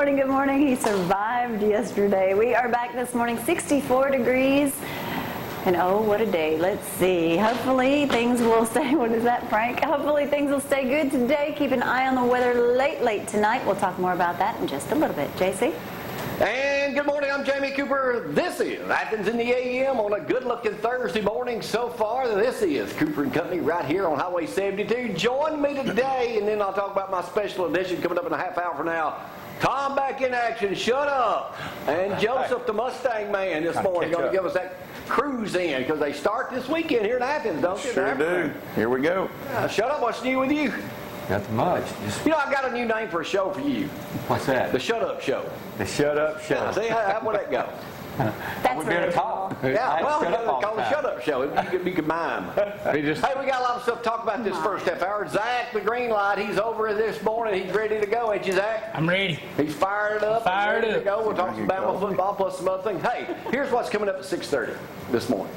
morning, good morning. He survived yesterday. We are back this morning, 64 degrees. And oh, what a day. Let's see. Hopefully things will stay, what is that, Frank? Hopefully things will stay good today. Keep an eye on the weather late tonight. We'll talk more about that in just a little bit. JC? And good morning, I'm Jamie Cooper. This is Athens in the AM on a good-looking Thursday morning so far. This is Cooper and Company right here on Highway 72. Join me today, and then I'll talk about my special edition coming up in a half hour from now. Tom back in action, shut up. And Joseph, the Mustang man, this morning going to give us that cruise in because they start this weekend here in Athens, don't they? Sure do. Here we go. Shut up, what's new with you? Nothing much. You know, I got a new name for a show for you. What's that? The Shut Up Show. The Shut Up Show. See, how would that go? That's really cool. Yeah, well, we're going to call the Shut Up Show. You could mime. Hey, we got a lot of stuff to talk about this first half hour. Zack, the green light, he's over this morning. He's ready to go, ain't you, Zack? I'm ready. He's fired up. Fired ready up. to go. We'll talk some Bama football plus some other things. Hey, here's what's coming up at 6:30 this morning.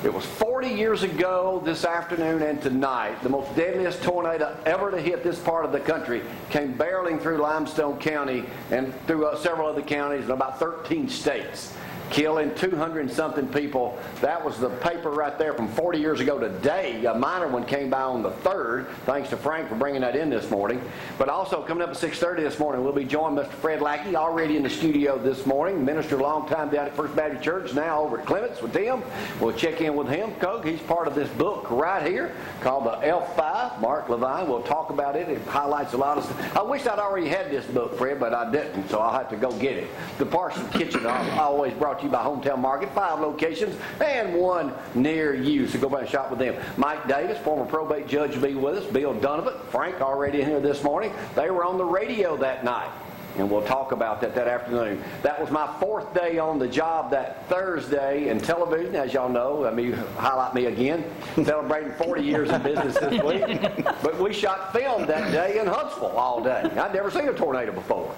It was 40 years ago this afternoon and tonight, the most deadliest tornado ever to hit this part of the country came barreling through Limestone County and through several other counties in about 13 states, killing 200 and something people. That was the paper right there from 40 years ago today. A minor one came by on the 3rd. Thanks to Frank for bringing that in this morning. But also coming up at 6:30 this morning, we'll be joined Mr. Fred Lackey, already in the studio this morning. Minister a long time down at First Baptist Church, now over at Clements with Tim. We'll check in with him. Coke, he's part of this book right here called the F5, Mark Levine. We'll talk about it. It highlights a lot of stuff. I wish I'd already had this book, Fred, but I didn't, so I'll have to go get it. The Parson Kitchen I always brought to you by Hometown Market, 5 locations and 1 near you. So go by and shop with them. Mike Davis, former probate judge, will be with us. Bill Donovan, Frank already in here this morning. They were on the radio that night. And we'll talk about that afternoon. That was my 4th day on the job that Thursday in television, as y'all know. I mean, highlight me again. Celebrating 40 years in business this week. But we shot film that day in Huntsville all day. I'd never seen a tornado before.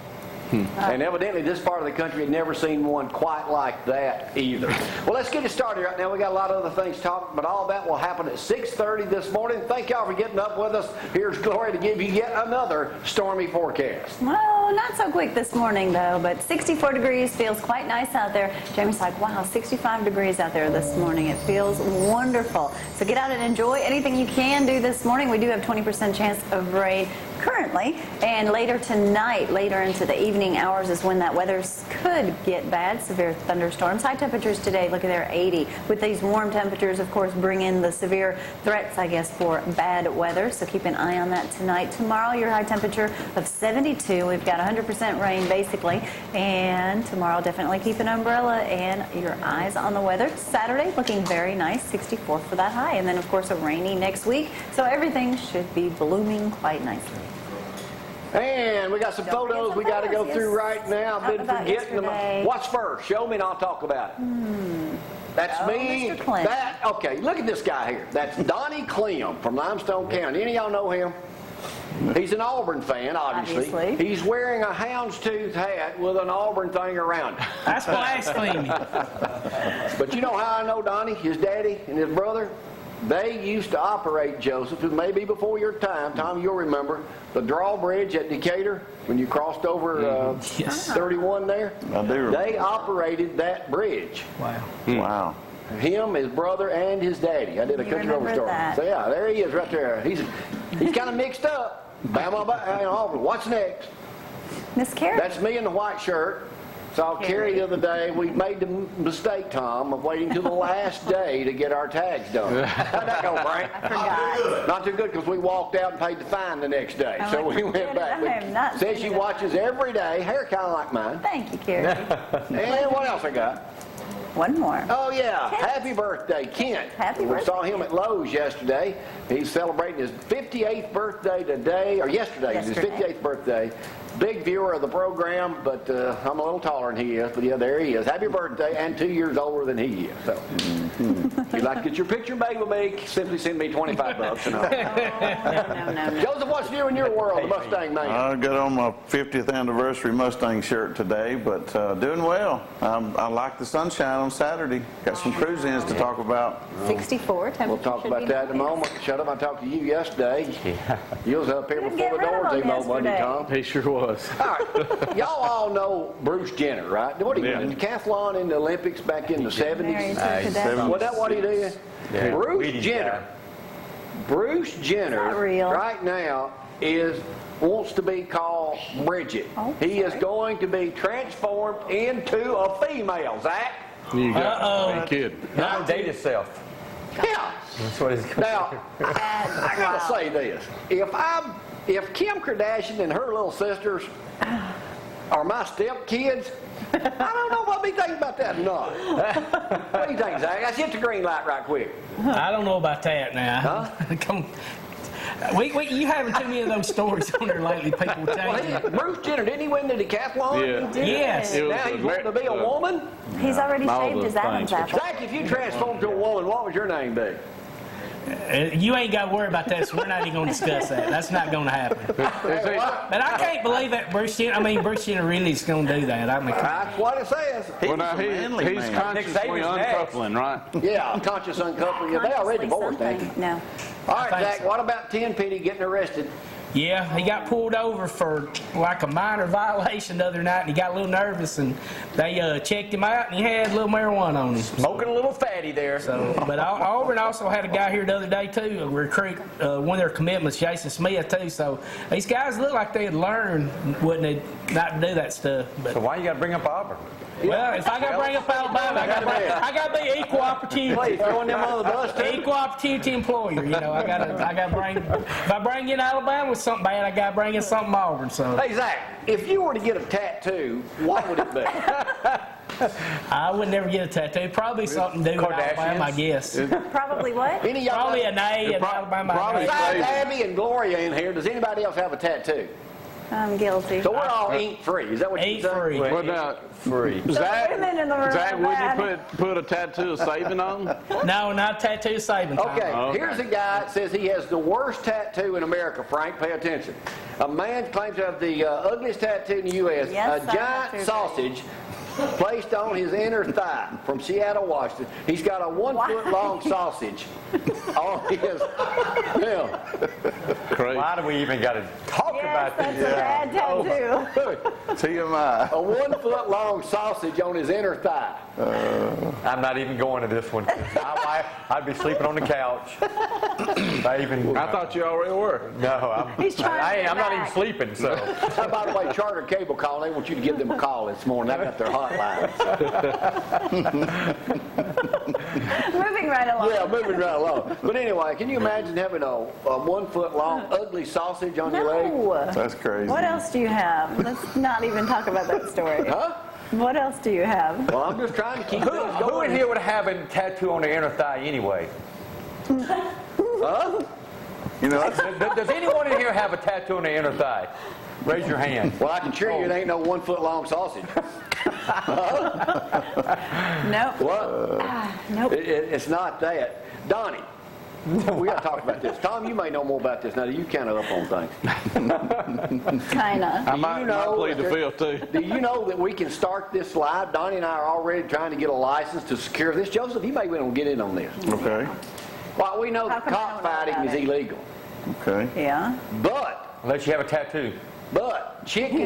And evidently this part of the country had never seen one quite like that either. Well, let's get it started right now. We got a lot of other things to talk, but all that will happen at 6:30 this morning. Thank y'all for getting up with us. Here's Glory to give you yet another stormy forecast. Well, not so quick this morning, though, but 64 degrees feels quite nice out there. Jamie's like, wow, 65 degrees out there this morning. It feels wonderful. So get out and enjoy anything you can do this morning. We do have 20% chance of rain currently, and later tonight, later into the evening hours is when that weather could get bad. Severe thunderstorms. High temperatures today, look at there, 80. With these warm temperatures, of course, bring in the severe threats, I guess, for bad weather. So keep an eye on that tonight. Tomorrow, your high temperature of 72. We've got 100% rain, basically. And tomorrow, definitely keep an umbrella and your eyes on the weather. Saturday, looking very nice, 64 for that high. And then, of course, a rainy next week. So everything should be blooming quite nicely. And we got some photos we got to go through right now. I've been forgetting them. What's first? Show me and I'll talk about it. That's me. Mr. Clem. Okay, look at this guy here. That's Donnie Clem from Limestone County. Any of y'all know him? He's an Auburn fan, obviously. He's wearing a houndstooth hat with an Auburn thing around it. That's blasphemy. But you know how I know Donnie, his daddy, and his brother? They used to operate, Joseph, it may be before your time. Tom, you'll remember, the drawbridge at Decatur, when you crossed over 31 there. I do remember. They operated that bridge. Wow. Wow. Him, his brother, and his daddy. I did a country road story. So yeah, there he is right there. He's kind of mixed up. Bama, Auburn. What's next? Miss Carrie. That's me in the white shirt. Saw Carrie the other day. We made the mistake, Tom, of waiting till the last day to get our tags done. How'd that go, Frank? I forgot. Not too good because we walked out and paid the fine the next day. So we went back. I am not Says she watches every day. Hair kind of like mine. Thank you, Carrie. And what else I got? One more. Oh, yeah. Kent. Happy birthday, Kent. Happy We birthday, saw him at Lowe's yesterday. He's celebrating his 58th birthday today, or yesterday. His 58th birthday. Big viewer of the program, but I'm a little taller than he is. But yeah, there he is. Happy birthday, and 2 years older than he is. So, if you'd like to get your picture made with me, simply send me $25. No. Joseph, what's new in your world, the Mustang man? I got on my 50th anniversary Mustang shirt today, but doing well. I like the sunshine on Saturday. Got some cruise-ins to talk about. 64, temperature We'll talk should about be that in a nice. moment. Shut up, I talked to you yesterday. You was up here Couldn't before the get rid of door him came open, wasn't you, yesterday. Tom? He sure was. All right, y'all all know Bruce Jenner, right? What did he win? Decathlon in the Olympics back in the 70s? Married to a cadet. Was that what he did? Yeah. Bruce Wheaties Jenner. Bruce Jenner Is that real? right now wants to be called Bridget. Oh, He is sorry. going to be transformed into a female, Zach. You got Uh-oh. me kidding. Not date itself. Yeah. That's what it's going Now, I gotta Wow. say this: if Kim Kardashian and her little sisters are my stepkids, I don't know what we think about that or not. What do you think, Zach? Let's hit the green light right quick. I don't know about that now. Huh? Come, you having too many of those stories on there lately. People Well, changing. Bruce Jenner, didn't he win the decathlon? Yeah. Did. Yes. It was Now the he's wanting to be a Amer- woman? He's already all shaved the his Adam's things. apple. Zach, if you transformed to a woman, what would your name be? You ain't got to worry about that, so we're not even going to discuss that. That's not going to happen. Is he- But I can't believe that Bruce Jenner really is going to do that. I mean, That's what it says. was Well, now a manly he's man. consciously Saban's next. uncoupling, right? Yeah, conscious uncoupling. Yeah, they already divorced, ain't Something. they? No. All right, think Zach, so. what about 10 Petey getting arrested? yeah, he got pulled over for like a minor violation the other night, and he got a little nervous, and they checked him out, and he had a little marijuana on him. Smoking a little fatty there. So, but Auburn also had a guy here the other day too, a recruit, one of their commitments, Jason Smith too. So these guys look like they'd learn, wouldn't they, not to do that stuff. But So why you got to bring up Auburn? well, if I got to bring up Alabama, I got to be equal opportunity. Please, throwing them on the bus, too? Equal opportunity employer. You know, I got to bring. If I bring in Alabama with something bad, I got to bring in something Auburn. So Hey, Zach, if you were to get a tattoo, what would it be? I would never get a tattoo. Probably something to do with Alabama, I guess. Probably what? Any of y'all Probably an A in pro- Alabama. probably- Besides Abby and Gloria in here, does anybody else have a tattoo? I'm guilty. So we're all ink free. Is that what you Ink say? free. Well, now, Free. Zach, women in the room Zach, are wouldn't bad. you put a tattoo of saving on? No, not tattoo saving time. Okay, Okay. here's a guy that says he has the worst tattoo in America, Frank. Pay attention. A man claims to have the ugliest tattoo in the U.S. Yes, I a have giant to. sausage placed on his inner thigh from Seattle, Washington. He's got a 1 foot long sausage on his. Yeah. Crazy. Why do we even got to talk Yes, about that's this? a bad tattoo. TMI. A 1 foot long sausage on his inner thigh. I'm not even going to this one. I'd be sleeping on the couch. I thought you already were. No, He's trying to I'm not even back. sleeping. So By the way, Charter Cable Call, they want you to give them a call this morning. They got their hotline. Moving right along. Yeah, moving right along. But anyway, can you imagine having a 1 foot long ugly sausage on your leg? No. That's crazy. What else do you have? Let's not even talk about that story. Huh? What else do you have? Well, I'm just trying to keep things who going. in here would have a tattoo on their inner thigh anyway? Huh? You know, that's, Does anyone in here have a tattoo on their inner thigh? Raise your hand. Well, I can assure you it ain't no 1 foot long sausage. Nope. What? Nope. It's not that. Donnie, we got to talk about this. Tom, you may know more about this now. You kind of up on things. Kinda. I might know plead the that- fifth, too. Do you know that we can start this live? Donnie and I are already trying to get a license to secure this. Joseph, you may want to get in on this. okay. Well, we know How that come I don't know cockfighting about is it? illegal. Okay. Yeah. But Unless you have a tattoo. chicken